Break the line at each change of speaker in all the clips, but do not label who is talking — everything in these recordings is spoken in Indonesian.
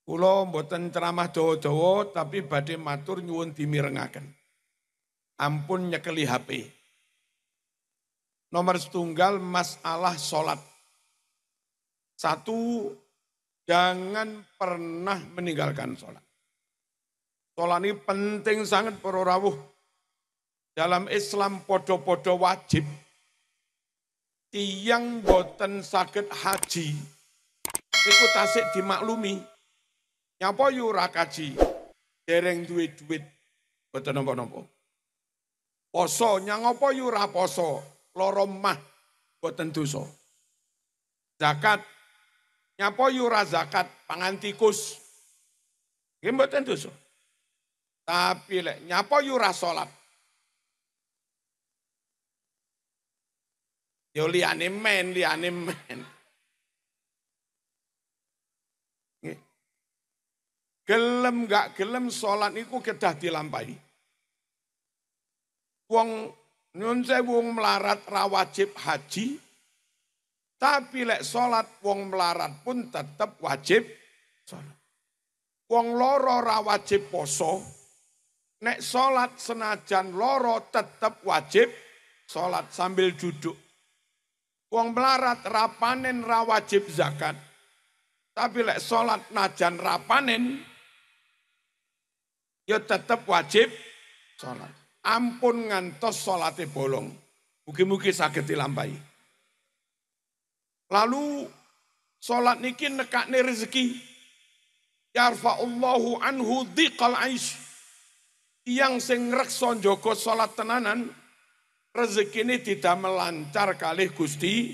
Kula mboten ceramah dawa-dawa tapi badhe matur nyuwun dimirengaken. Ampun nyekeli HP. Nomor setunggal masalah sholat. Satu, jangan pernah meninggalkan sholat. Sholat ini penting sangat para rawuh. Dalam Islam podo-podo wajib. Tiyang boten saged haji. Iku tasik dimaklumi. Nyapa yu ora kaji. Dereng duwe duit. Boten napa-napa. Poso nyang apa yu ora poso. Loro mah boten dosa. Zakat nyapa yu ora zakat pangan tikus. Nggih mboten dosa. Tapi lek nyapa yu ora salat. Yo liyane men. Gelem gak gelem salat niku kedah dilampahi. Wong nyun sewu melarat ra wajib haji, tapi lek salat wong melarat pun tetap wajib salat. Wong loro ra wajib poso, nek salat senajan loro tetap wajib salat sambil duduk. Wong melarat ra panen ra wajib zakat, tapi lek salat najan ra panen, ya tetap wajib salat. Ampun ngantos salate bolong. Mugi-mugi saged dilampahi. Lalu salat niki nekakne rezeki. Yarfa'ullahu anhu dhiqal aish. Tiyang sing ngreksa njaga salat tenanan, rezekine didamel lancar kalih Gusti.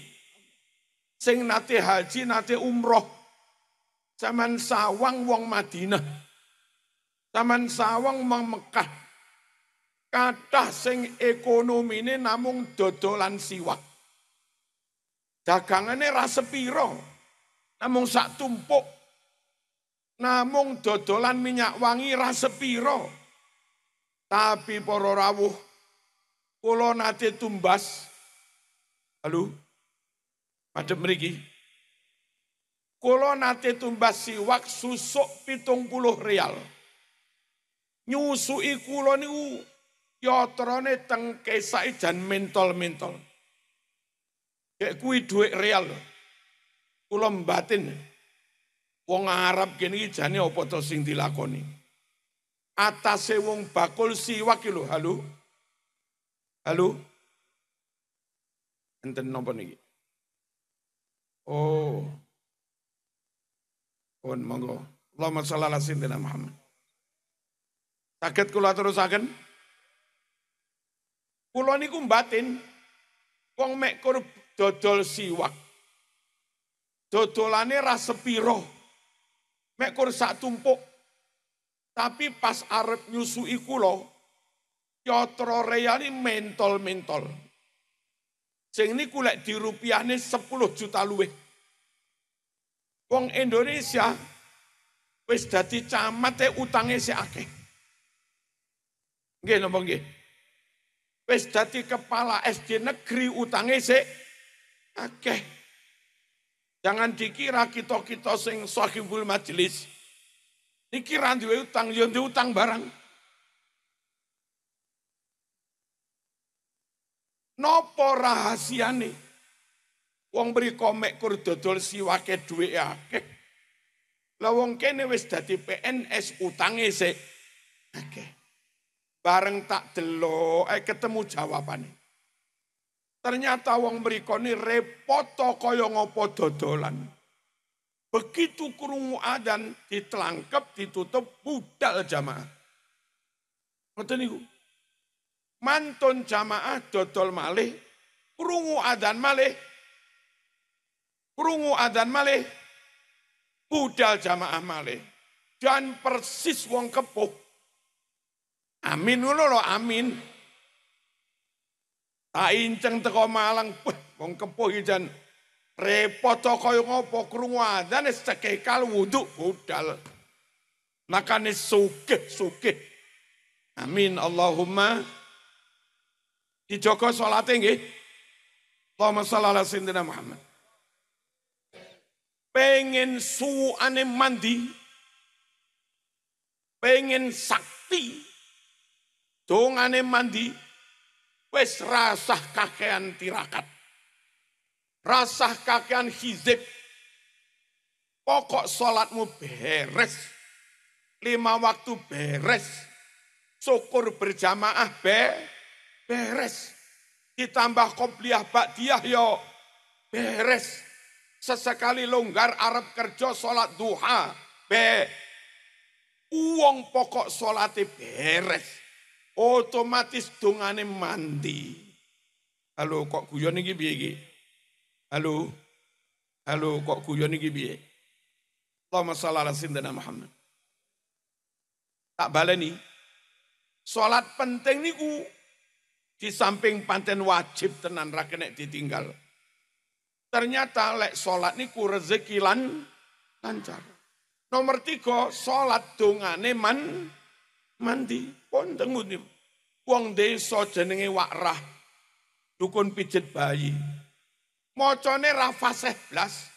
Sing nate haji nate umroh. Zaman sawang wong Madinah. Zaman sawang wong Mekah. Kathah sing ekonomine namung dodolan siwak. Dagangane ra sepiro, namung sak tumpuk. Namung dodolan minyak wangi ra sepiro. Tapi para rawuh, kula nate tumbas. Halo, madhep mriki. Kula nate tumbas siwak susuk 70 real. Nyusui kula niku yotrone teng kesake jan mentol-mentol. Kayak kuwi dhuwit real. Kula mbatin. Wong Arab kene iki jane apa to sing dilakoni. Atase wong bakul siwak iki lho, halo. Halo. Enten napa niki? Oh. Pun monggo. Allahumma shalli ala sayyidina Muhammad. Saged kula terusaken? Kula niku mbatin wong mek kur dodol siwak. Dodolane ra sepiro. Mek kur sak tumpuk. Tapi pas arep nyusui kula, yatra reali mentol-mentol. Sing niku lek dirupiahne 10 juta luwih. Wong Indonesia wis dadi camat utange sik akeh. Nggih napa nggih? Wis dadi kepala SD negeri utange sik akeh. Jangan dikira kita sing sahibul majelis niki ra duwe utang, ya duwe utang barang. Napa rahasiane? Wong mriko mek kur dodol siwake dhuwit akeh. Lah wong kene wis dadi PNS utange sik akeh. Bareng tak delok, ketemu jawabane. Ternyata wong mriko ni repot kaya ngopo dodolan. Begitu krungu adzan ditelangkep, ditutup, budal jamaah. Ngoten niku. Mantun jamaah dodol malih, krungu adzan malih. Krungu adzan malih, budal jamaah malih. Dan persis wong kepuh. Amin ngono lho, amin. Tak inceng teko Malang, wong kepuh iki jan repot kaya ngopo krungu adzan wis cekekal wudu budal. Makane sugih-sugih. Amin Allahumma. Dijaga salate nggih. Allahumma shalli ala sayyidina Muhammad. Pengen suane mandi pengen sakti, dongane mandi, wis rasah kakean tirakat, rasah kakean hizib, pokok sholatmu beres, 5 waktu beres, syukur berjamaah beres, ditambah qobliyah ba'diyah yo beres, sesekali longgar arep kerja sholat duha uang pokok sholatnya beres, otomatis dongane mandi. Halo kok guyon iki piye iki? Halo kok guyon iki piye? Allahumma shalli ala sayyidina Muhammad. Tak baleni. Salat penting niku di samping pancen wajib tenan ra kena ditinggal. Ternyata lek salat niku rezeki lancar. Nomor 3, salat dongane mandi. Pun tengun wong desa jenenge Wakrah, dukun pijet bayi. Macane ra fasih blas.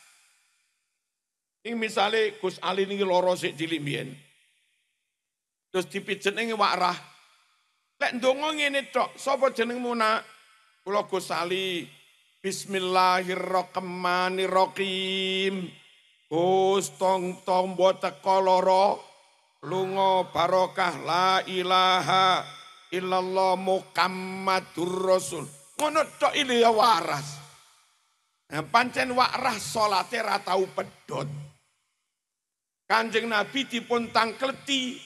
Ini misalnya Gus Ali ini loro sik cilik mbiyen. Terus dipijet ning Wakrah. Lek ndonga ngene tok, sapa jenengmu nak? Kula Gus Ali. Bismillahirrahmanirrahim. Gus tombo teko loro, lunga barokah la ilaha illallah Muhammadur Rasul. Ngono tok ile ya waras. Nah, pancen Wakrah salate ra tau pedhot. Kanjeng Nabi dipun tangkleti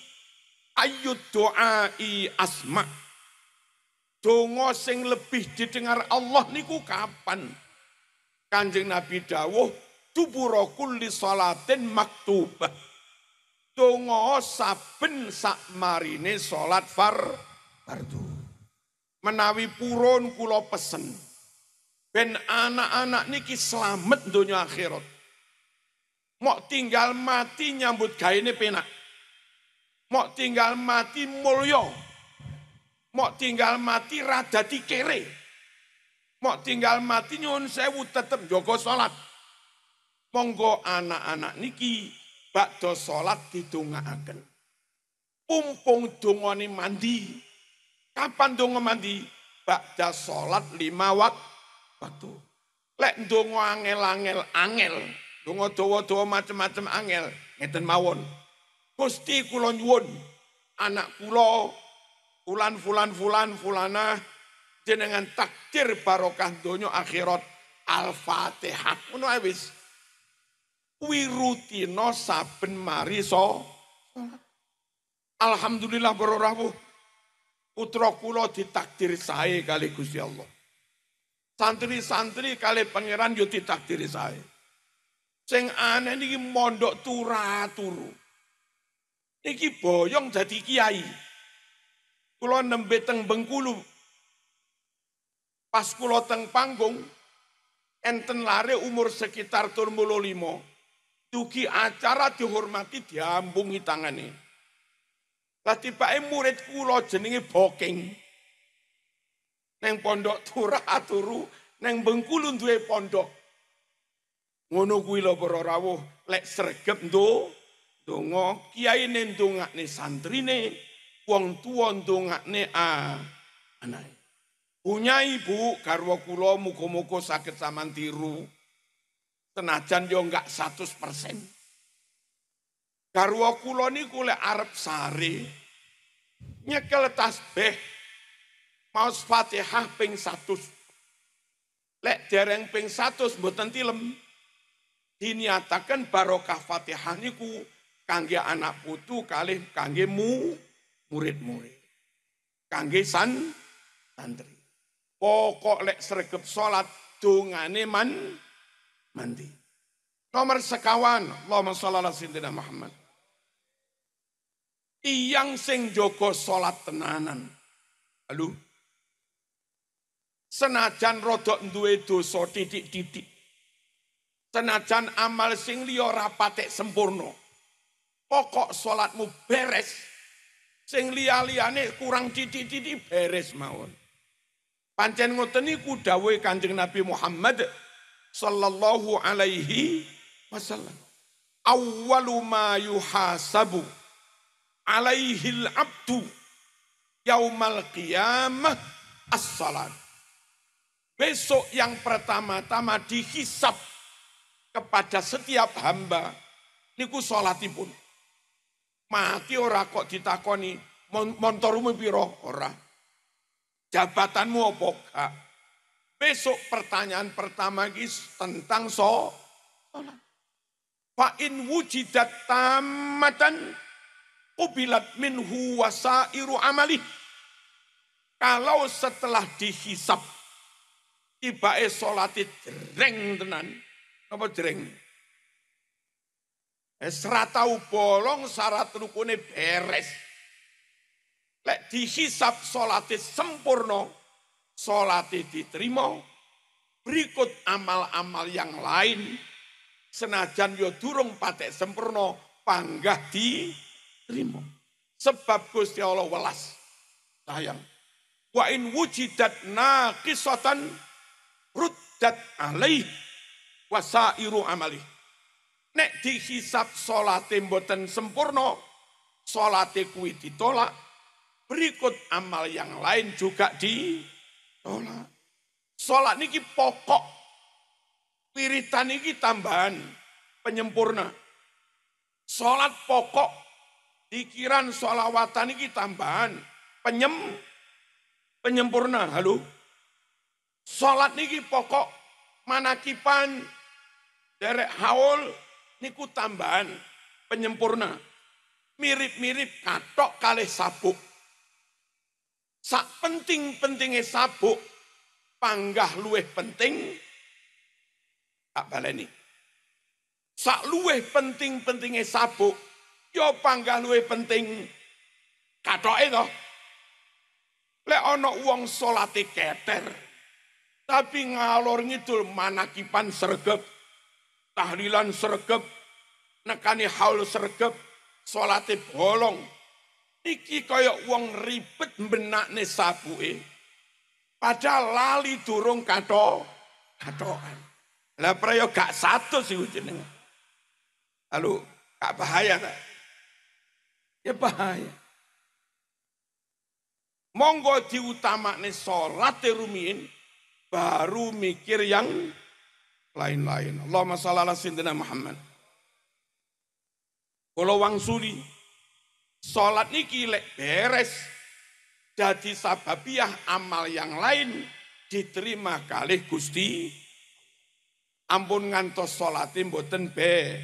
ayyud doai asma. Donga sing lebih didengar Allah niku kapan? Kanjeng Nabi dawuh dubura kulli salatin maktubah. Donga saben sakmarine salat fardu. Menawi purun kula pesen ben anak-anak niki slamet donya akhirat. Mok tinggal mati nyambut gaene penak. Mok tinggal mati mulya. Mok tinggal mati ra dadi kere. Mok tinggal mati nyuwun sewu tetep njaga salat. Monggo anak-anak niki bakda salat didongaaken. Pumpung dongane mandi. Kapan donga mandi? Bakda salat 5 waktu. Lek ndonga angel, donga dawa-dawa macem-macem angel, ngeten mawon. Gusti kula nyuwun anak kula fulan jenengan takdir barokah donya akhirat Al-Fatihah. Ngono ae wis. Kuwi rutina saben mari salat. Alhamdulillah para rawuh. Putra kula ditakdir sae kali Gusti Allah. Santri-santri kali pangeran yo ditakdir sae. Sing aneh niki mondok turu. Niki boyong dadi kiai. Kula nembe teng Bengkulu. Pas kula teng panggung enten lare umur sekitar 35. Dugi acara dihormati diambungi tangane. Lah tibake murid kula jenenge Boking. Neng pondok turu, neng Bengkulu duwe pondok. Ngono kuwi lho para rawuh, lek sregep ndonga kiyaine ndongakne santrine, wong tuwa ndongakne anake. Punya ibu garwa kula muga-muga saged sampeyan tiru. Senajan yo enggak 100%. Garwa kula niku lek arep sare nyekel tasbih maos Fatihah ping 100. Lek dereng ping 100 mboten tilem. Diniataken barokah Fatihah niku kangge anak putu kalih kangge murid-murid. Kangge santri. Pokok lek sregep salat dongane mandi. Nomor sekawan, Allahumma shalli ala sayyidina Muhammad. Iyang sing jaga salat tenanan. Halo. Senajan rodok duwe dosa titik-titik. Senajan amal sing liya ora patek sempurna. Pokok salatmu beres. Sing liya-liyane kurang titik-titik beres mawon. Pancen ngoten niku dawuhe Kanjeng Nabi Muhammad sallallahu alaihi wasallam. Awwalu ma yuhasabu alaihil abdu yaumal qiyamah as-salat. Besok yang pertama-tama dihisab kepada setiap hamba niku salatipun. Mati ora kok ditakoni montormu piro ora. Jabatanmu apa gak? Besok pertanyaan pertama iki tentang salat. Fa in wujidat tamatan qubilat minhu wasairu amali. Kalau setelah dihisab tibake salate jreng tenan, apa jreng? Ora tau bolong syarat rukune beres. Lek dihisab salate sempurna, salate diterima, berikut amal-amal yang lain senajan yo durung patek sempurna panggah diterima. Sebab Gusti Allah welas. Sayang. Wa in wujidat naqisatan ruddat alaih wasairu amali. Nek dihisab salate mboten sempurna, salate kuwi ditolak, berikut amal yang lain juga ditolak. Salat niki pokok, wiritan niki tambahan penyempurna. Salat pokok, dikiran sholawatan niki tambahan penyempurna. Halo. Salat niki pokok, manakipan derek haul niku tambahan penyempurna. Mirip-mirip kathok kalih sabuk. Sak penting-pentinge sabuk, panggah luweh penting, tak baleni. Sak luweh penting-pentinge sabuk, yo panggah luweh penting kathoke to. Lek ana wong salate keter, tapi ngalor ngidul manakipan sregep, tahlilan sregep, nekani haul sregep, salate bolong. Iki kaya wong ribet benakne sabuke. Padahal lali durung kathokan. Lah prayo gak 100 iku jenenge. Halo, gak bahaya ta? Ya bahaya. Monggo diutamakne salate rumiyin baru mikir yang lain-lain. Allahumma shalli ala sayyidina Muhammad. Kula wangsuli salat niki lek beres jadi sababiah amal yang lain diterima kalih Gusti. Ampun ngantos salate mboten be.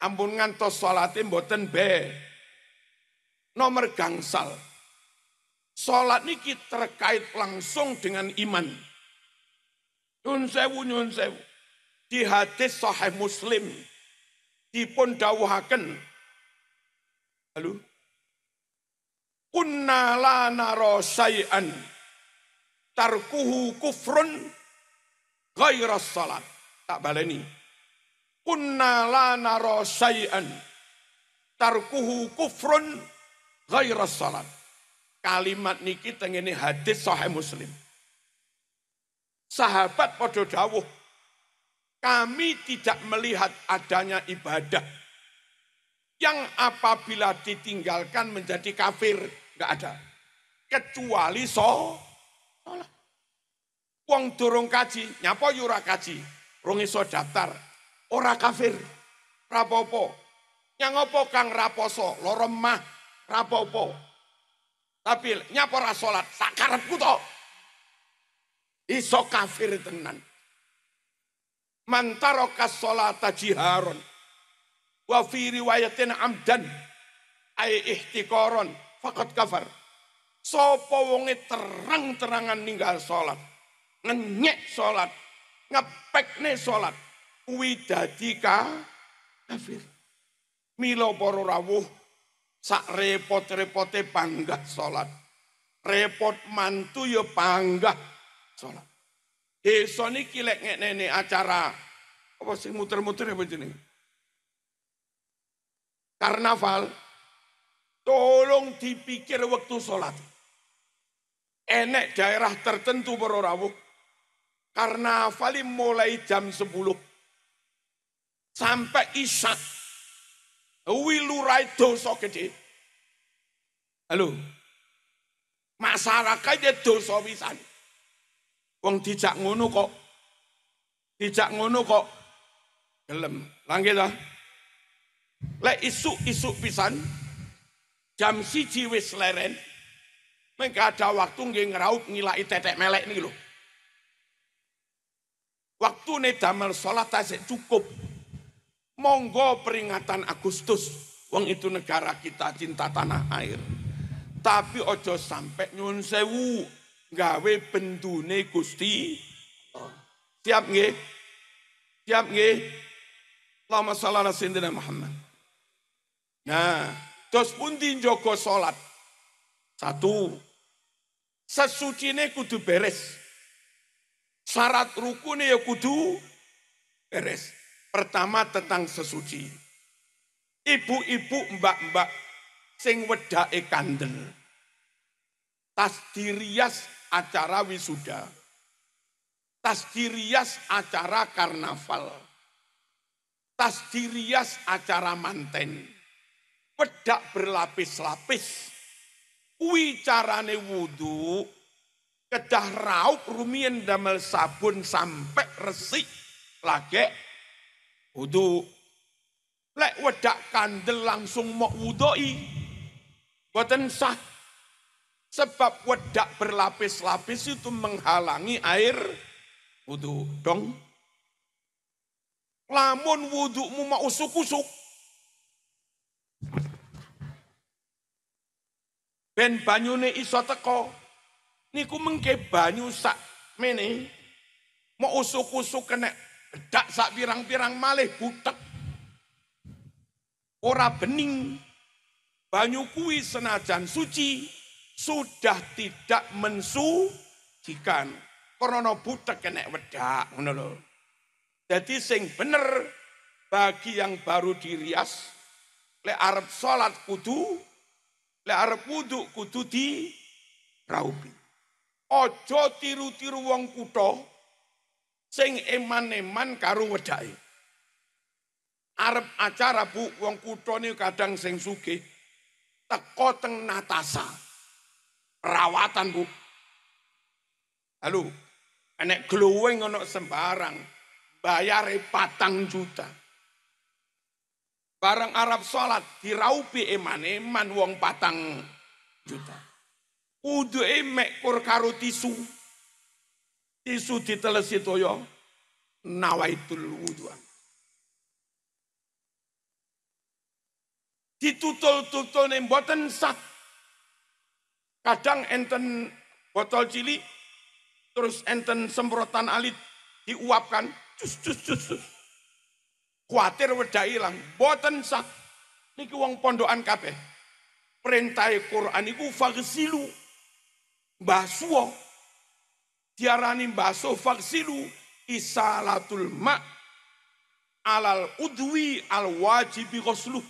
Ampun ngantos salate mboten be. Nomor gangsal. Salat niki terkait langsung dengan iman. Nyun sewu. Di hadis Sahih Muslim dipun dawuhaken. Halo. Kunna la nara syai'an tarkuhu kufrun ghairas salat. Tak baleni. Kunna la nara syai'an tarkuhu kufrun ghairas salat. Kalimat niki tengene hadis Sahih Muslim. Sahabat padha dawuh, kami tidak melihat adanya ibadah yang apabila ditinggalkan menjadi kafir, enggak ada. Kecuali salat. Wong durung kaji, nyapa yo ora kaji, rung iso daftar, ora kafir. Rapopo. Yang apa kang raposo, lara mah, rapopo. Tapi nyapa ora salat, sakarepku to. Iso kafir tenan. Man taraka sholata jiharon wa fi riwayatin amdan ay ihtikaron faqad kafar. Sapa wonge terang-terangan ninggal salat, ngenyek salat, ngepekne salat, kuwi dadi kafir. Mila para rawuh, sak repot-repote panggah salat. Repot mantu ya panggah salat. Desa niki lek ngene acara apa sing muter-muter apa jenenge? Karnaval. Tolong dipikir waktu salat. Enek daerah tertentu para rawuh. Karnaval mulai jam 10 sampai isya. Wilurai dosa gede. Halo. Masyarakatnya dosa pisan. Wong dijak ngono kok. Dijak ngono kok. Gelem. Langge ta. Lek isuk-isuk pisan jam 1 wis leren. Mengko ada waktu nggih ngraup ngilaki tetek melek niki lho. Waktune damel salat tasik cukup. Monggo peringatan Agustus. Wong itu negara kita cinta tanah air. Tapi ojo sampai nyun sewu gawe bendune Gusti. Siap nggih? Siap nggih? Allahumma shalli ala sayyidina Muhammad. Nah, terus pundi njogo salat? 1. Sesucine kudu beres. Syarat rukune ya kudu beres. Pertama tentang sesuci. Ibu-ibu, mbak-mbak sing wedake kandel. Tas dirias acara wisuda. Tas dirias acara karnaval. Tas dirias acara manten. Wedak berlapis-lapis. Kuwi carane wudu. Kedah raup rumien damel sabun sampai resik. Lagi wudu. Lek wedak kandel langsung mau wudoi. Boten sah. Sebab wedak berlapis-lapis itu menghalangi air wudu. Dong. Lamun wudumu mau usuk-usuk. Ben banyune iso teko. Niku mengke banyu sak mene. Mau usuk-usuk kena bedak sak pirang-pirang malih butek. Ora bening. Banyu kuwi senajan suci sudah tidak mensucikan. Karena butek kena wedak ngono lho. Jadi sing bener bagi yang baru dirias lek arep salat kudu lek arep wudu kudu diraupi. Ojo tiru-tiru wong kutha sing eman-eman karo wedake. Arep acara Bu wong kutha niku kadang sing sugih teko teng Natasa. Perawatan Bu. Halo, enek glowing ono sembarang. Bayare 4 juta. Barang Arab sholat diraupi eman-eman wong 4 juta. Udu emek kur karo tisu. Tisu ditelesi toyo. Nawaitul wuduan. Ditutul-tutul ning mboten sah. Kadang enten botol cilik terus enten semprotan alit diuapkan. Cus. Kuatir wedak ilang, boten sah. Niki wong pondokan kabeh. Perintah Quran iku faghsilu. Basuh. Diarani basuh faghsilu isalatul ma alal udwi al wajibi ghusluh.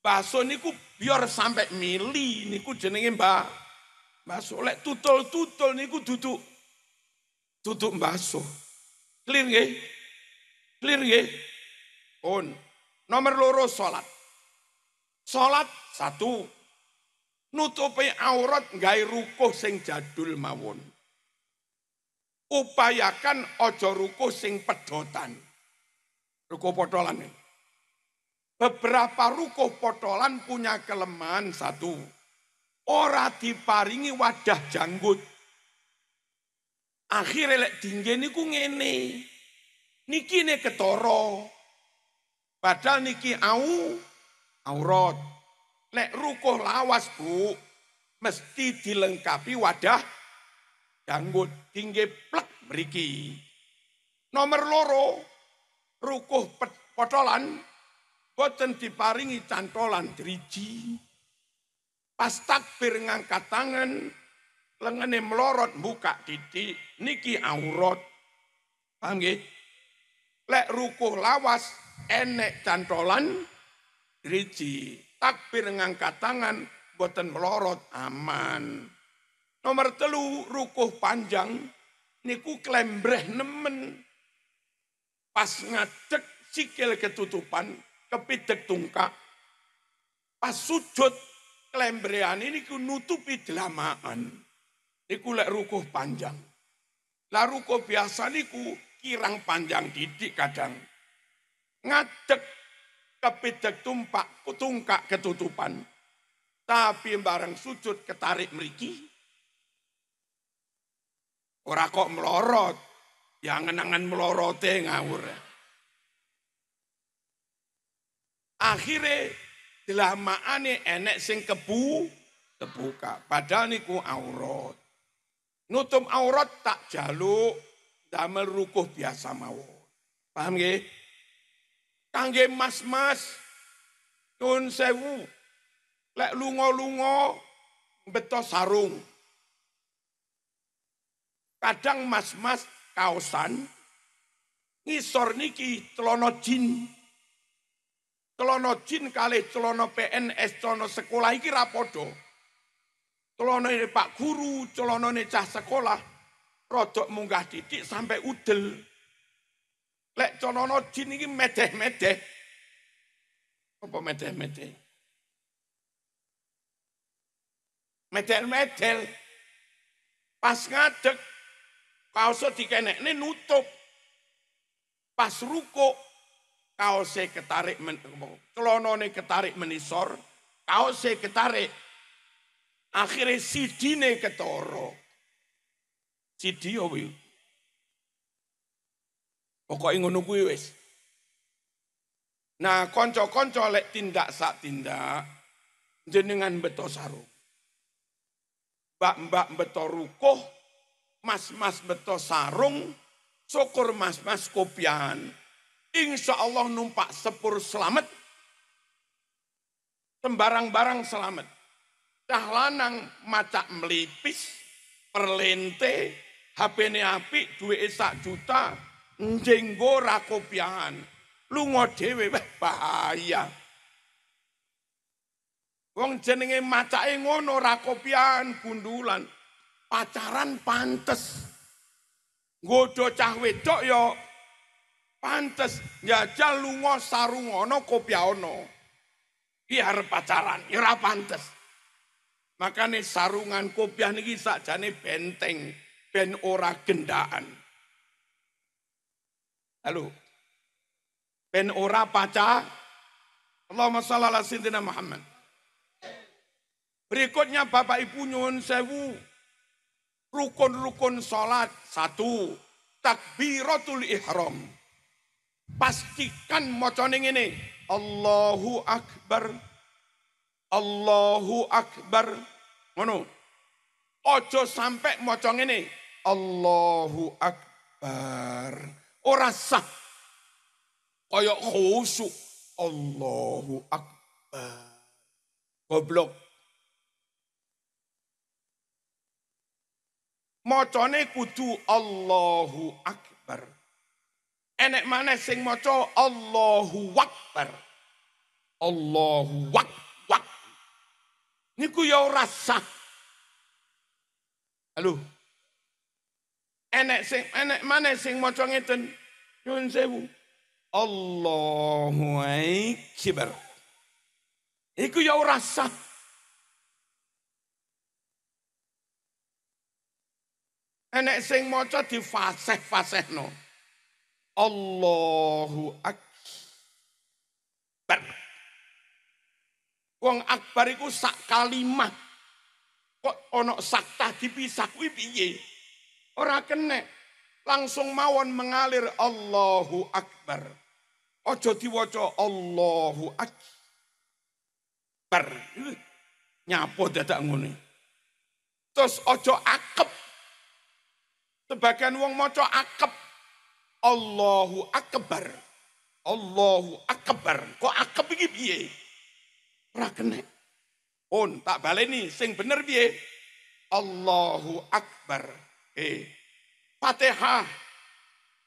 Basuh niku biar sampai mili niku jenenge basuh. Lek tutul-tutul niku duduk basuh. Clear nggih? Clear nggih? On. Nomor 2 salat. Salat 1 nutupi aurat gawe rukuh sing jadul mawon. Upayakan aja rukuh sing pedotan. Rukuh potolan. Beberapa rukuh potolan punya kelemahan 1. Ora diparingi wadah janggut. Akhirnya lek dingge niku ngene. Niki ne ketara. Padahal niki aurat. Lek rukuh lawas Bu, mesti dilengkapi wadah janggut. Dingge plek mriki. Nomor 2, rukuh potolan boten diparingi cantolan driji. Pas takbir ngangkat tangan lengene melorot buka titik niki aurat. Paham nggih? Lek rukuh lawas enek cantolan driji. Takbir ngangkat tangan boten melorot aman. Nomor 3 rukuh panjang niku klembreh nemen. Pas ngadeg sikil ketutupan kepidek tungkak. Pas sujud klembrean ini ku nutupi delamaan. Niku lek rukuh panjang. Lah rukuh biasa niku kirang panjang didik kadang. Ngadeg kepidek tungkak ketutupan. Tapi bareng sujud ketarik mriki. Ora kok melorot. Ya ngenangan melorote ngawur. Akhirnya delamaane enek sing kebuka. Padahal niku aurat. Nutup aurat tak jaluk damel rukuh biasa mawon. Paham nggih? Kangge mas-mas nyuwun sewu. Lek lunga-lunga beto sarung. Kadang mas-mas kaosan ngisor niki celana jin. Celana jin kalih celana PNS, celana sekolah iki ra padha. Celanane Pak Guru, celanane cah sekolah rodok munggah titik sampai udel. Lek celana jin iki medeh-medeh. Apa medeh-medeh? Medel-medel. Pas ngadeg kaosnya dikenekne nutup. Pas rukuk kaosnya ketarik, celanane ketarik menisor, kaosnya ketarik. Akhirnya sidine ketara. Sidi ya wi. Pokoke ngono kuwi wis. Nah, kanca-kanca lek tindak sak tindak jenengan beto sarung. Mbak-mbak beto rukuh, mas-mas beto sarung, syukur mas-mas kopian. Insya Allah numpak sepur selamat, sembarang-barang selamat. Cah lanang macak melipis, perlente, HP-ne apik, duwe 1 juta, njenggo ra kopian. Lunga dhewe bahaya. Wong jenenge macake ngono ra kopian, gundulan. Pacaran pantes. Nggodha cah wedok ya pantes. Njajal lunga sarung ana kopiah ana. Ki arep pacaran, ya ora pantes. Makane sarungan kopiah niki sakjane benteng, ben ora gendaan. Halo. Ben ora Allahumma shalli ala sayyidina Muhammad. Berikutnya Bapak Ibu nyuwun sewu. Rukun-rukun salat 1. Takbiratul ihram. Pastikan macane ngene. Allahu akbar. Allahu akbar. Ngono. Ojo sampai maca ngene. Allahu akbar. Ora sah. Kaya khusyuk. Allahu akbar. Goblok. Macane kudu Allahu akbar. Enek maneh sing maca Allahu akbar. Allahu akbar. Niku ya ora sah. Halo. Enek maneh sing maca ngeten. Nyuwun sewu. Allahu akbar. Iku ya ora sah. Enek sing maca difaseh-fasehno. Allahu akbar. Wong akbar iku sak kalimat. Kok ana saktah dipisah kuwi piye? Ora kena. Langsung mawon mengalir Allahu akbar. Aja diwaca Allahu akbar. Nyapo dadak ngene. Terus aja akep. Sebagian wong maca akep. Allahu akbar. Allahu akbar. Kok akep iki piye? Ora kena. Pun tak baleni sing bener piye? Allahu akbar. Fatihah.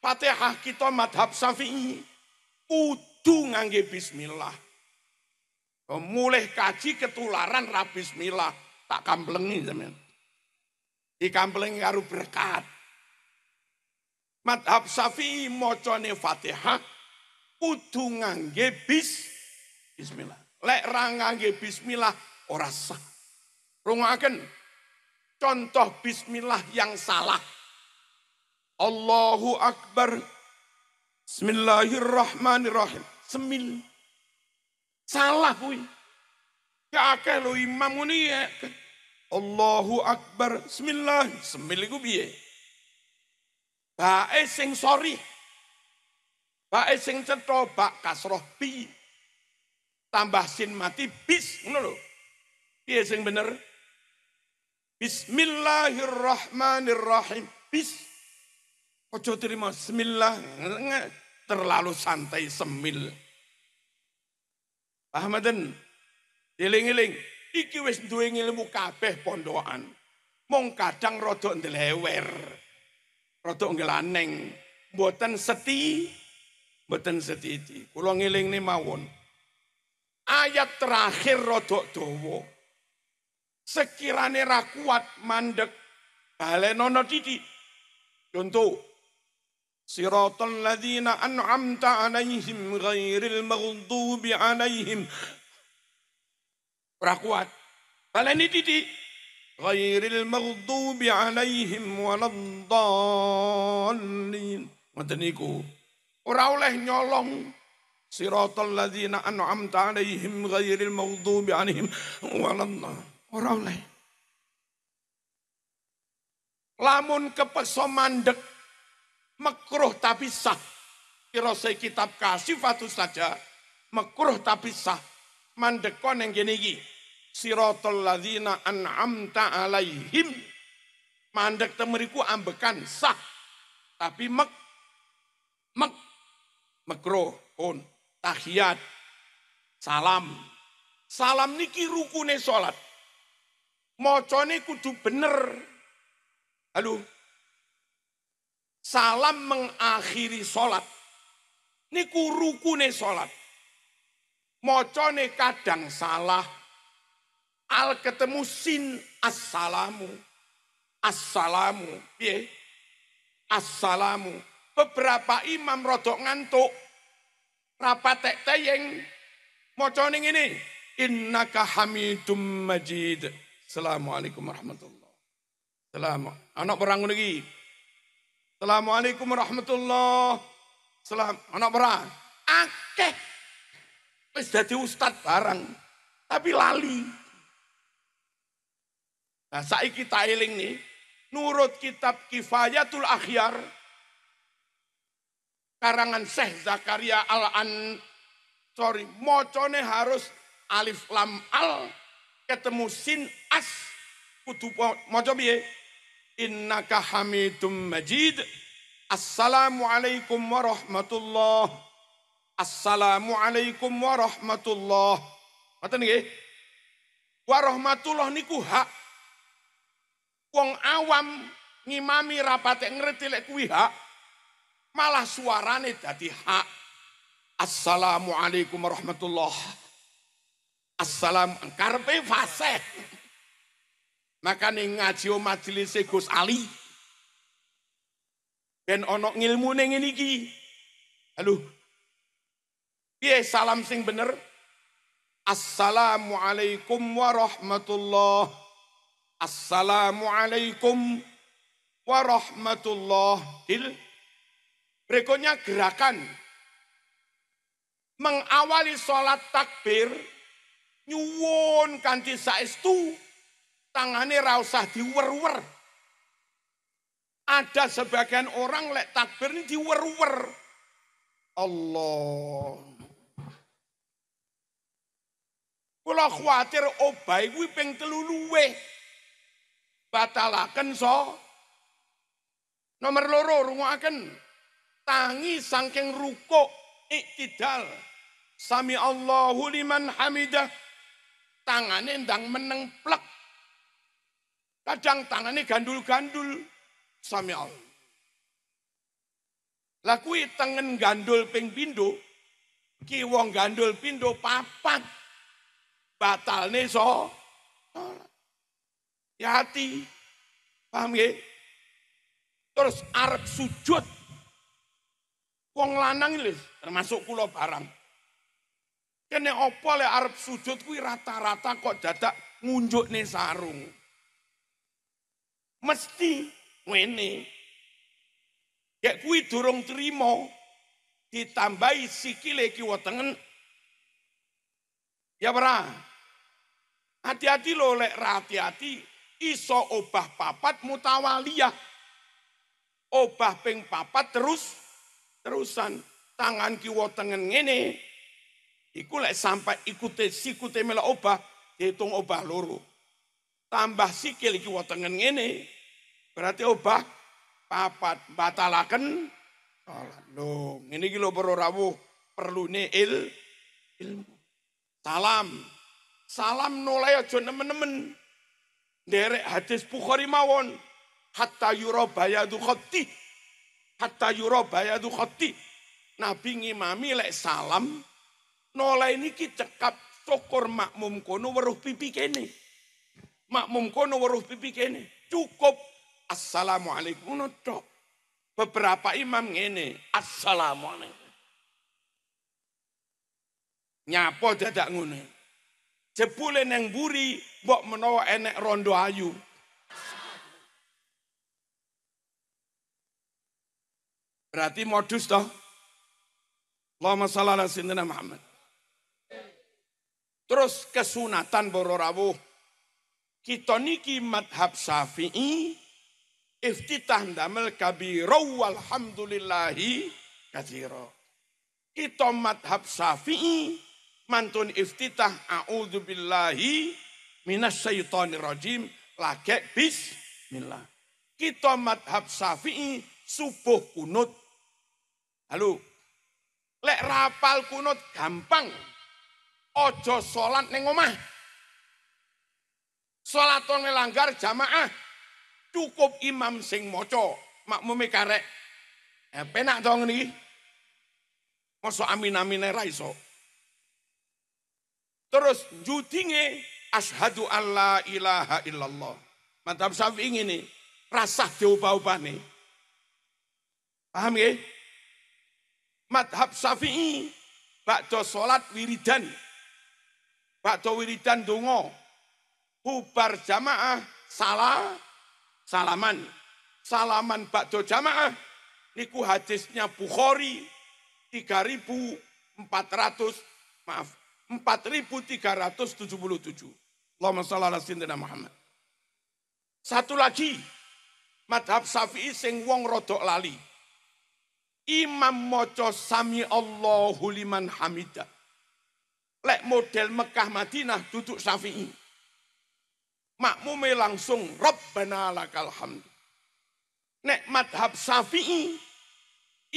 Fatihah kita madhab Syafi'i kudu ngangge bismillah. Mulai kaji ketularan ra bismillah, tak kamplengi sampean. Dikamplengi karo berkat. Madhab Syafi'i macane Fatihah kudu ngangge bismillah. Lek ra ngangge bismillah ora sah. Rungokaken contoh bismillah yang salah. Allahu Akbar. Bismillahirrahmanirrahim. Semil. Salah kuwi. Ya akeh lho imam ngene ya. Allahu Akbar. Bismillah. Semil iku piye? Bae sing sorry. Bae sing cetha bak kasroh bi. Tambah sin mati bis ngono lho. Piye sing bener? Bismillahirrahmanirrahim. Bis. Ojo terima bismillah. Terlalu santai semil. Paham mboten? Eling-eling. Iki wis duwe ilmu kabeh pondokan. Mung kadang rada ndlewer. Rada nglaneng. Mboten setiti. Kula ngelingne mawon. Ayat terakhir rada dawa. Sekirane ra kuat mandek balenono titik. Contoh Siratal ladzina an'amta 'alaihim ghairil maghdubi 'alaihim. Ora kuat. Baleni titik. Ghairil maghdubi 'alaihim waladdallin. Ngoten niku. Ora oleh nyolong Siratal ladzina an'amta 'alaihim ghairil maghdubi 'alaihim waladdallin. Ora oleh. Lamun kepeksa mandek makruh tapi sah. Kira saya kitab Kasifatus saja. Makruh tapi sah. Mandekon yang gini iki. Siratal ladzina an'amta 'alaihim. Mandek temeriku ambekan sah. Tapi makruh pun tahiyat. Salam. Salam niki rukune salat. Mocone kudu bener. Halo. Salam mengakhiri sholat. Niku rukune sholat. Mocone kadang salah. Al ketemu sin assalamu. Assalamu. Piye? Assalamu. Beberapa imam rodok ngantuk. Rapatek teyeng. Mocone ini. Innaka hamidum majid. Assalamualaikum warahmatullahi wabarakatuh. Anak perang lagi. Assalamualaikum warahmatullahi wabarakatuh. Anak perang. Akeh. Wis dadi ustad barang. Tapi lali. Nah saiki tak eling nih. Nurut kitab Kifayatul Akhyar. Karangan Syekh Zakaria Al-Ansori. Mocone harus alif lam al. Ketemu sin as. Kudu moco piye? Innaka hamidum majid. Assalamualaikum warahmatullahi. Assalamualaikum warahmatullahi. Ngoten nggih? Warahmatullah niku hak. Wong awam ngimami rapate ngerti lek kuwi hak. Malah suarane dadi hak. Assalamualaikum warahmatullahi. Assalam karepe fasih. Makane ngaji majelis Gus Ali. Ben ana ngilmune ngene iki. Halo. Piye salam sing bener? Assalamualaikum warahmatullahi. Assalamualaikum warahmatullahi. Berikutnya gerakan. Mengawali sholat takbir. Nyuwun kanthi saestu. Tangane ra usah diwer-wer. Ada sebagian orang lek takbir ini diwer-wer. Allah. Kula khawatir obah kuwi ping 3 luweh. Batalaken so. Nomor 2 rungokaken. Tangi saking rukuk iktidal. Sami Allahu liman hamidah. Tangane ndang meneng plek. Kadang tangannya gandul-gandul. Sami Allah. Lah kuwi tengen gandul ping pindho. Ki wong gandul pindho papat. Batalne so. Ya hati. Paham nggih? Terus arep sujud. Wong lanang iki termasuk kula barang. Kene apa le arep sujud kuwi rata-rata kok dadak ngunjukne sarung. Mesti ngene. Kayak kuwi durung trimo ditambahi sikile kiwa tengen. Ya ora. Hati-hati lho lek hati-hati iso obah papat mutawaliyah. Obah ping papat terusan tangan kiwa tengen ngene. Iku lek sampai sikute melok obah, dihitung obah loro. Tambah sikil iki tengen ngene, berarti obah papat batalaken salat. Lho, ngene iki lho para rawuh perlune ilmu. Salam noleh aja nemen-nemen. Nderek hadis Bukhari mawon, hatta yura bayadu khatti. Hatta yura bayadu khatti. Nabi ngimami lek salam noleh niki cekap syukur makmum kono weruh pipi kene. Makmum kono weruh pipi kene. Cukup assalamualaikum tok. Beberapa imam ngene, assalamualaikum. Nyapa dadak ngono. Jebule nang mburi mbok menawa enek rondo ayu. Berarti modus toh. Allahumma shalli ala sayyidina Muhammad. Terus kesunatan para rawuh. Kita niki madhab Syafi'i iftitah damel kabira walhamdulillahi katsira. Kita madhab Syafi'i mantun iftitah a'udzubillahi minasyaitonir rajim lagek bismillah. Kita madhab Syafi'i subuh kunut. Halo. Lek rapal kunut gampang. Ojo salat ning omah. Salaton melanggar jamaah. Cukup imam sing maca, makmume karek. Penak to ngene iki. Mosok amin-amine ra iso. Terus judinge asyhadu alla ilaha illallah. Mantap Syafi'i ngene, rasah diubah-ubahne. Paham nggih? Madhab Syafi'i bakda salat wiridan. Bakda wiridan donga. Bubar jamaah salaman. Salaman bakda jamaah niku hadisnya Bukhari 4377. Allahumma shalli ala sayyidina Muhammad. Satu lagi madhab Syafi'i sing wong rodok lali. Imam maca sami Allahu liman hamidah. Lek model Mekah Madinah duduk Syafi'i. Makmume langsung Rabbana lakal hamd. Nek madhab Syafi'i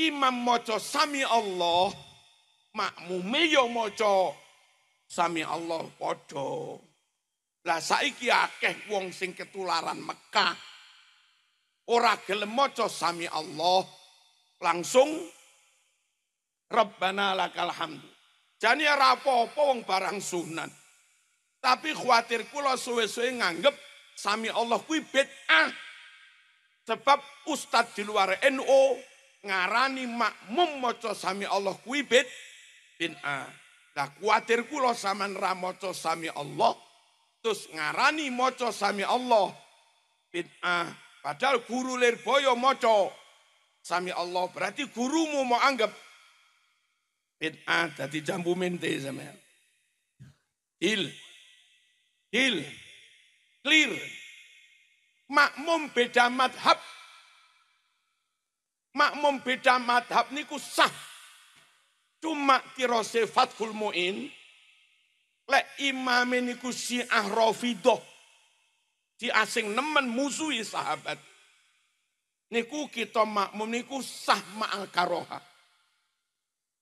imam maca sami Allah, makmume yo maca sami Allah padha. Lah saiki akeh wong sing ketularan Mekah ora gelem maca sami Allah, langsung Rabbana lakal hamd. Jane ora apa-apa wong barang sunat. Tapi khawatir kula suwe-suwe nganggep sami Allah kuwi bid'ah. Sebab ustadz di luar NU ngarani makmum maca sami Allah kuwi bid'ah. Lah khawatir kula sampean ra maca sami Allah terus ngarani maca sami Allah bid'ah. Padahal guru Lirboyo maca sami Allah, berarti gurumu mau anggap bid'ah dadi jambu mente sampean. Clear. Makmum beda madhab. Makmum beda madhab niku sah. Cuma tirose Fathul Mu'in. Lek imam niku Syiah Rafidhah. Di asing nemen musuhi sahabat. Niku kita makmum niku sah ma'al karoha.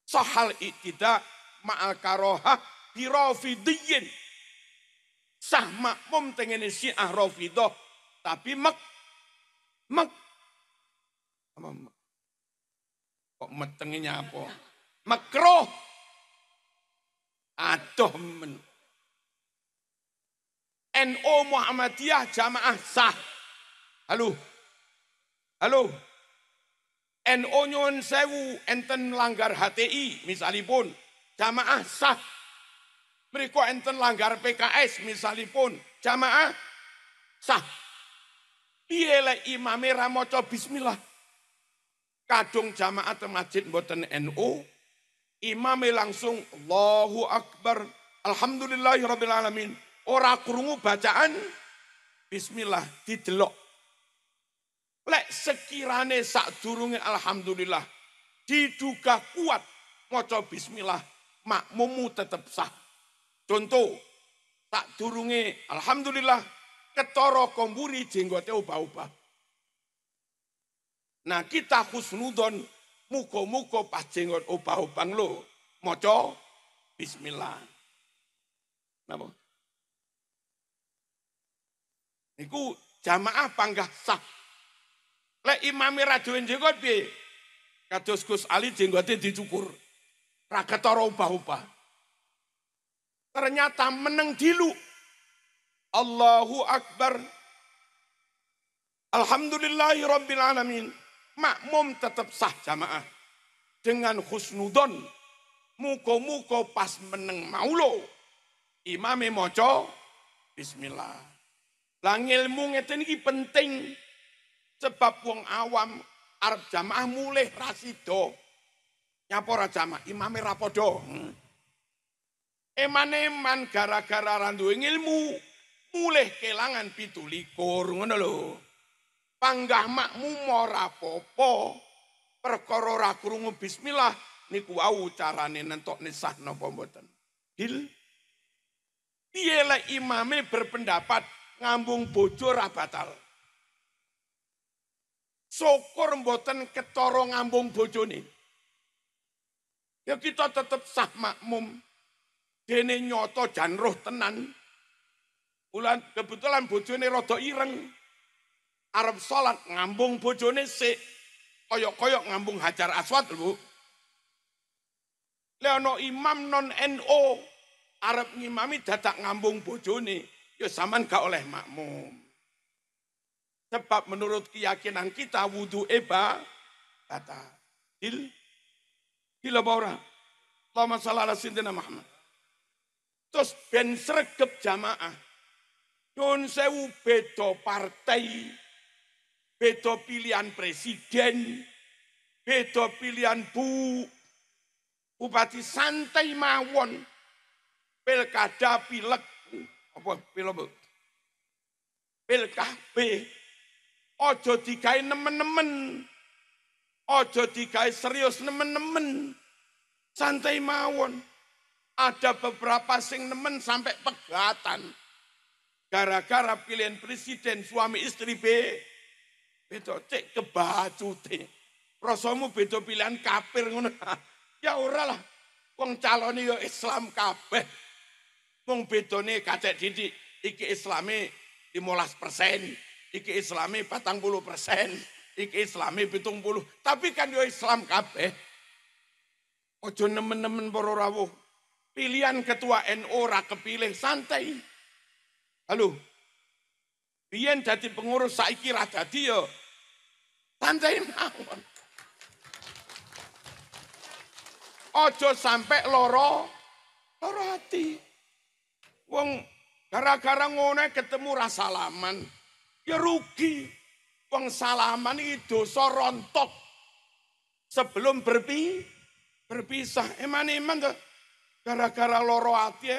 Sahal iktida ma'al karoha bi Rafidhiyin. Sah makmum tengene Syiah Rafidhah tapi kok metengnya apa? Makruh. Aduh men. NU Muhammadiyah jamaah sah. Halo. NU nyuwun sewu enten langgar HTI misalipun jamaah sah. Mereka enten langgar PKS misalipun jamaah sah. Piye lek imame ra maca bismillah. Kadung jamaah teng masjid mboten NU, imame langsung Allahu Akbar, alhamdulillahirabbil alamin. Ora krungu bacaan bismillah didelok. Lek sekirane sadurunge alhamdulillah diduga kuat maca bismillah, makmummu tetep sah. Contoh, sadurunge alhamdulillah ketara komburi jenggote ubah-ubah. Nah kita husnudon muga-muga pas jenggot obah-obang lo maca bismillah. Napa? Niku jamaah panggah sah. Lek imame ra duwe jenggot piye? Kados Gus Ali jenggote dicukur. Ra ketara obah-obah. Ternyata meneng dilu. Allahu Akbar. Alhamdulillahirabbil alamin. Makmum tetap sah jamaah dengan husnudon muga-muga pas meneng maulo imame maca bismillah. Lah ngilmu ngeten iki penting sebab wong awam arep jamaah mulih ra sida nyapa ora jamaah imame ra padha. Eman-eman gara-gara ra duwe ngilmu mulih kelangan 17 ngono lho. Panggah makmum ora apa-apa, perkara ora krungu bismillah niku wau carane nentokne sah napa mboten. Dil. Piye lek imame berpendapat ngambung bojo ra batal. Syukur mboten ketara ngambung bojone. Ya kita tetep sah makmum. Dene nyoto jan roh tenan. Kebetulan bojone rada ireng. Arab salat ngambung bojone sik koyok-koyok ngambung Hajar Aswad lho. Leono imam non NU arep ngimami dadak ngambung bojone, ya sampean gak oleh makmum. Sebab menurut keyakinan kita wudu batal. Dil apa ora? Allahumma shalli ala sayyidina Muhammad. Terus ben sregep jamaah. Nyun sewu beda partai. Beda pilihan presiden, beda pilihan bupati santai mawon, pilkada pilek, apa pilkada, ojo digawe nemen-nemen, ojo digawe serius nemen-nemen, santai mawon. Ada beberapa sing nemen sampai pegatan, gara-gara pilihan presiden suami istri beda cek kebacute. Rasamu beda pilihan kafir ngono. Ya ora lah. Wong calone ya Islam kabeh. Wong bedane kacek didik. Iki Islame 15%, iki Islame 40%, iki Islame 70%. Tapi kan ya Islam kabeh. Ojo nemen-nemen para rawuh. Pilihan ketua NU ora kepilih santai. Halo. Biyen dadi pengurus saiki ra dadi ya santai mawon. Ojo sampai loro hati. Wong gara-gara ngono ketemu ra salaman, ya rugi. Wong salaman iki dosa rontok sebelum berpisah. Eman-eman to gara-gara loro ati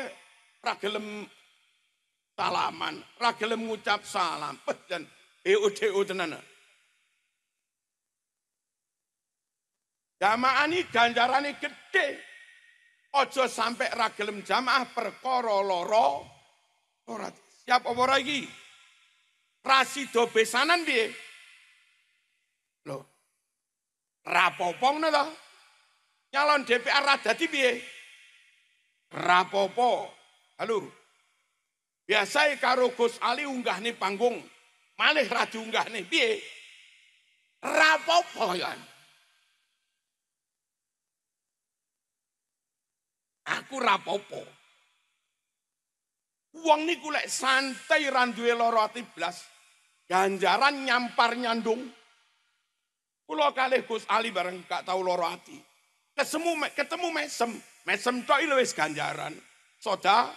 ra gelem salaman, ra gelem ngucap salam, dan BODO tenan. Jamaah ini ganjarane gede. Ojo sampai ra gelem jamaah perkara loro. Ora siap apa ora iki? Rasido besanan piye? Lho. Rapopong to? Nyalon DPR ra dadi piye? Rapopo. Halo. Biasanya karo Gus Ali unggah nih panggung, malih ra diunggah nih, piye? Rapopo ya. Aku rapopo. Wong niku lek santai ra duwe lara ati blas, ganjaran nyampar nyandung. Kula kalih Gus Ali bareng gak tau lara ati. Ketemu mesem tok wis ganjaran. soda.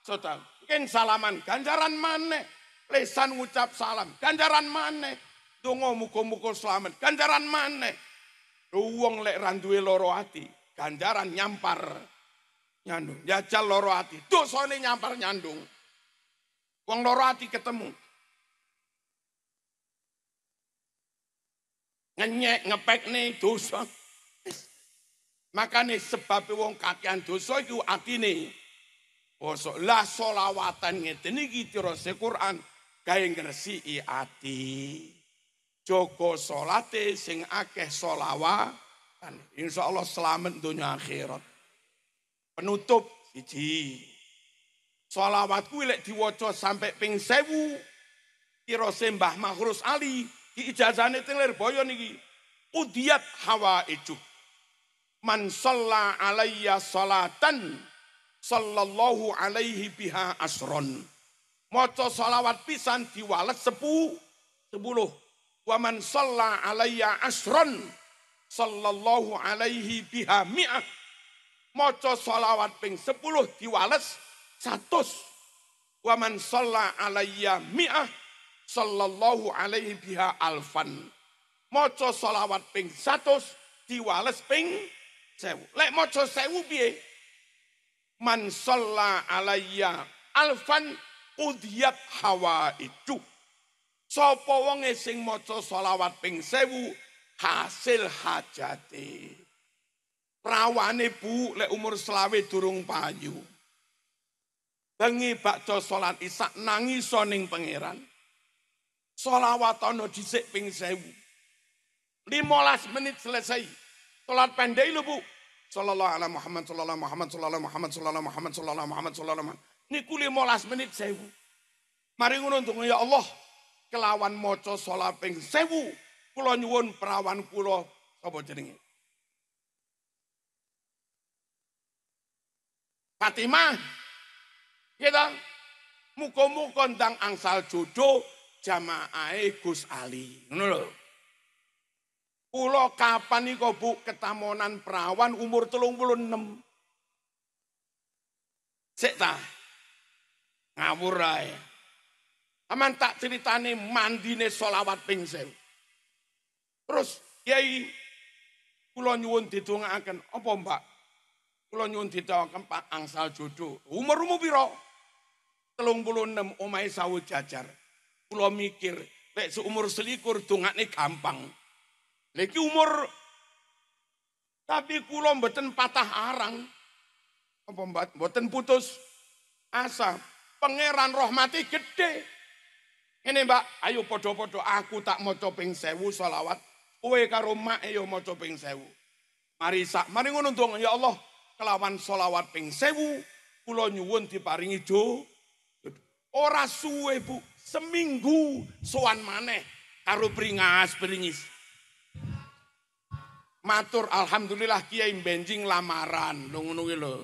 Mungkin salaman, ganjaran maneh. Lesan ngucap salam, ganjaran maneh. Donga muga-muga selamat, ganjaran maneh. Wong lek ra duwe loro ati, ganjaran nyampar nyandung. Jajal loro ati, dosane nyampar nyandung. Wong loro ati ketemu. Ngenyek ngepekne dosa. Makane sebab wong kakean dosa iku atine. Bosok lah solawatan ngeten iki dirose Quran gawe ngresiki ati. Joko salate sing akeh solawatan. Insyaallah selamat dunia akhirat. Penutup siji. Solawat kuwi lek diwaca sampai ping 1000 dirose Mbah Makhrus Ali di ijazahane teng Lirboyo niki. Udiyat hawa ijuk. Man shalla alayya salatan sallallahu alaihi biha asron. Maca salawat pisan diwales 10. Wa man shalla alayya asron sallallahu alaihi biha mi'ah. Maca salawat ping 10 diwales 100. Wa man shalla alayya mi'ah sallallahu alaihi biha alfan. Maca salawat ping 100 diwales ping 1000. Lek maca 1000 piye? Man shalla alayya alfan udhiyat hawaidu. Sapa wonge sing maca selawat ping 1000 hasil hajate. Prawane Bu lek umur selawe durung payu. Bengi bakda salat Isya nangis ning pangeran. Selawat ana dhisik ping 1000. 15 menit selesai. Salat pendek lho Bu. Sallallahu alaihi Muhammad sallallahu Muhammad sallallahu Muhammad sallallahu Muhammad sallallahu Muhammad sallallahu Muhammad. Niku 15 menit 1000. Mari ngono ndonga ya Allah, kelawan maca salat ping 1000 kula nyuwun perawan kula sapa jenenge? Fatimah. Kita muga-muga ndang angsal jodoh jamaahe Gus Ali. Ngono lho. Kula kapan niku Bu ketamonan perawan umur 36. Sik ta. Ngawur ae. Aman tak ceritane mandine selawat ping 1000. Terus Kyai kula nyuwun didongaaken apa Mbak? Kula nyuwun didongaaken Pak angsal jodoh. Umurmu pira? 36 omahe sawu jajar. Kula mikir lek seumur selikur dongane gampang. Lagi umur, tapi kula mboten patah arang, apa mboten putus asa. Pangeran rahmati gede. Ini Mbak, ayo podo-podo aku tak maca ping 1000 selawat, kowe karo mak yo maca ping 1000. Mari ngono ndonga ya Allah, kelawan selawat ping 1000 kula nyuwun diparingi ora suwe Bu, seminggu sowan maneh karo bringis. Matur alhamdulillah Kiai benjing lamaran lho ngono kuwi lho.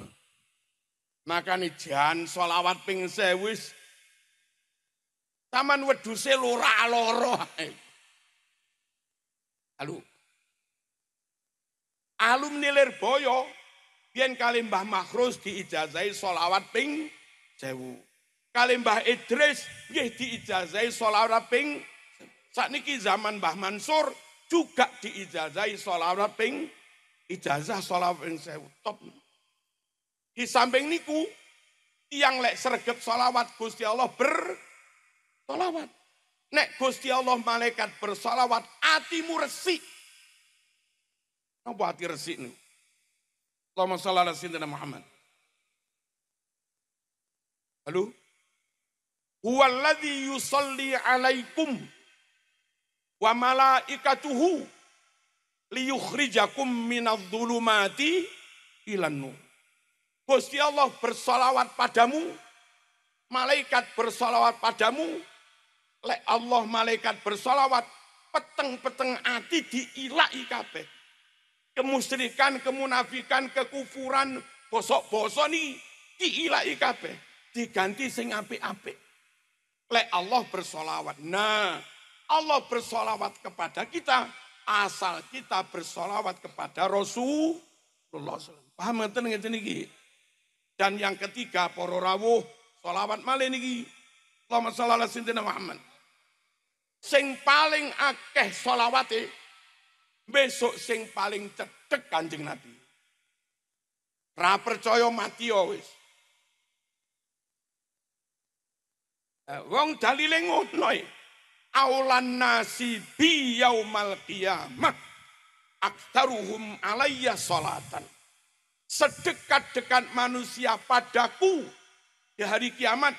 Makane jan selawat ping 1000 wis taman wedhuse loro ae. Alumni Lirboyo biyen kali Mbah Makhrus diijazahi selawat ping 1000. Kali Mbah Idris nggih diijazahi selawat ping sakniki zaman Mbah Mansur juga diijazahi selawat ping ijazah selawat ping 1000 top. Di samping niku tiyang lek sregep selawat Gusti Allah bersolawat. Nek Gusti Allah malaikat bersolawat atimu resik. Apa ati resik niku? Allahumma shalli ala sayyidina Muhammad. Halo? Huwallazi yusalli alaikum wa malaikatuhu liyukhrijakum minadh-dhulumati ilan nur. Gusti Allah bersolawat padamu, malaikat bersolawat padamu, lek Allah malaikat bersolawat, peteng-peteng ati diilai kabeh. Kemusyrikan, kemunafikan, kekufuran, bosok-bosok ni diilai kabeh. Diganti sing apik-apik. Lek Allah bersolawat. Nah, Allah bersolawat kepada kita, asal kita bersolawat kepada Rasulullah. Paham ngeten iki? Dan yang ketiga, para rawuh sholawat malih niki. Allahumma sholli ala sayyidina Muhammad. Sing paling akeh sholawate besok sing paling cedhek Kanjeng Nabi. Ra percaya mati ya wis. Wong dalile ngono e. Aulan nasi bi yaumal qiyamah aktaruhum alayya sholatan. Sedekat-dekat manusia padaku di hari kiamat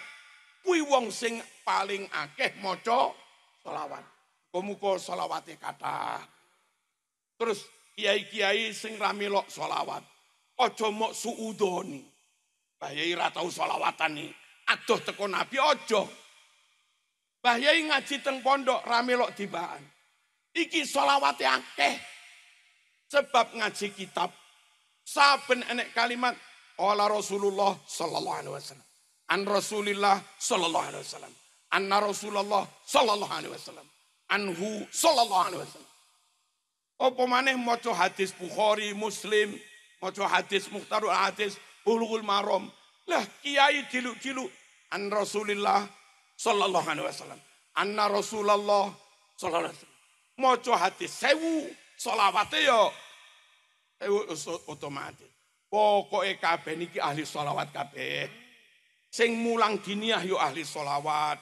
kuwi wong sing paling akeh maca sholawat. Muga-muga sholawate kathah. Terus kiai-kiai sing ra melok sholawat aja mok suudoni. Mbah Yai ra tau sholawatan iki. Adoh teko Nabi aja. Mbah Yai ngaji teng pondok ra melok dibaan. Iki sholawate akeh. Sebab ngaji kitab saben enek kalimat ala Rasulullah sallallahu alaihi wasallam. An Rasulillah sallallahu alaihi wasallam. Anna Rasulullah sallallahu alaihi wasallam. Anhu sallallahu alaihi wasallam. Apa maneh maca hadis Bukhari, Muslim, maca hadis Mukhtarul Hadis, Bulughul Maram. Lah kiai diluk-diluk an Rasulillah sallallahu alaihi wasallam. Anna Rasulullah sallallahu alaihi wasallam. Maca hadis 1000 selawate yo otomatis. Pokoke kabeh niki ahli selawat kabeh. Sing mulang diniyah yo ahli selawat.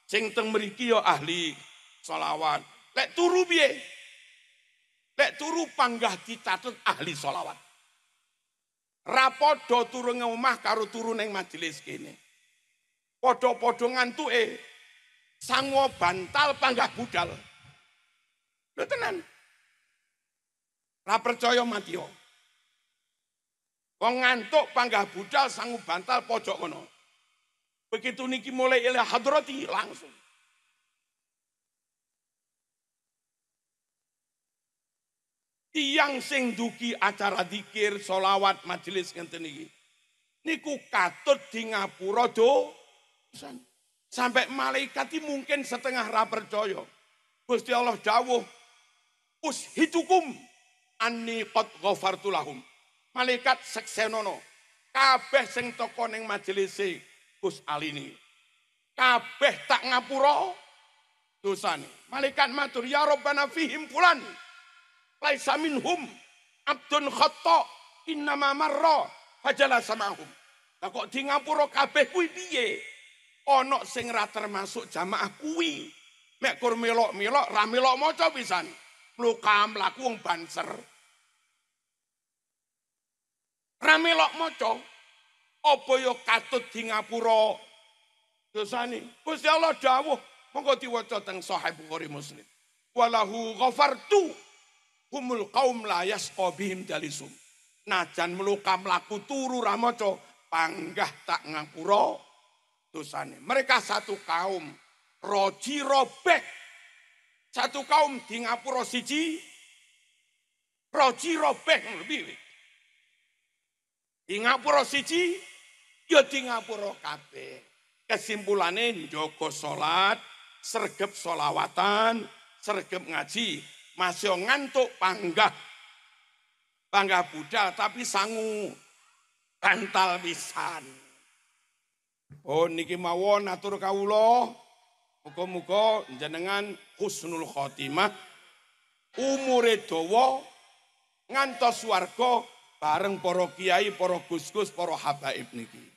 Sing teng mriki yo ahli selawat. Lek turu piye? Lek turu panggah dicatet ahli selawat. Ra padha turu nang omah karo turu ning majelis kene. Padha-padha ngantuke sango bantal panggah budal. Lho tenan. Ra percaya mati yo. Wong ngantuk panggah budal sangu bantal pojok kono. Begitu niki mulai ila hadrati langsung. Tiyang sing duki acara dzikir, sholawat, majelis ngenten iki. Niku katut di ngapura dosan. Sampai malaikat mungkin setengah ra percaya. Gusti Allah dawuh, "Ushitukum anni qad ghafartu lahum." Malaikat seksenono. Kabeh sing teko ning majelise Gus Alini. Kabeh tak ngapura dosane. Malaikat matur, "Ya Rabbana fihim fulan. Laisa minhum abdun khata innama marra fajala samahum." Lah kok di ngapura kabeh kuwi piye? Ana sing ra termasuk jamaah kuwi. Mek kur melok-melok ra melok maca pisan. Mluka mlaku wong banser. Ra melok maca apa ya katut di ngapura dosane. Gusti Allah dawuh monggo diwaca teng Sahih Bukhari Muslim. Walahu ghafartu humul qaum la yasqa bihim jalisum. Najan mluka mlaku turu ra maca panggah tak ngapura dosane. Mereka satu kaum roji robek. Satu kaum di ngapura siji roji robek lebih. Di ngapura siji ya di ngapura kabeh. Kesimpulane njogo salat, sregep selawatan, sregep ngaji, masih ngantuk panggah budal tapi sangu bantal pisan. Oh niki mawon atur kawula, muga-muga jenengan husnul khotimah, umure dawa ngantos swarga bareng para kiai, para gus-gus, para habaib niki.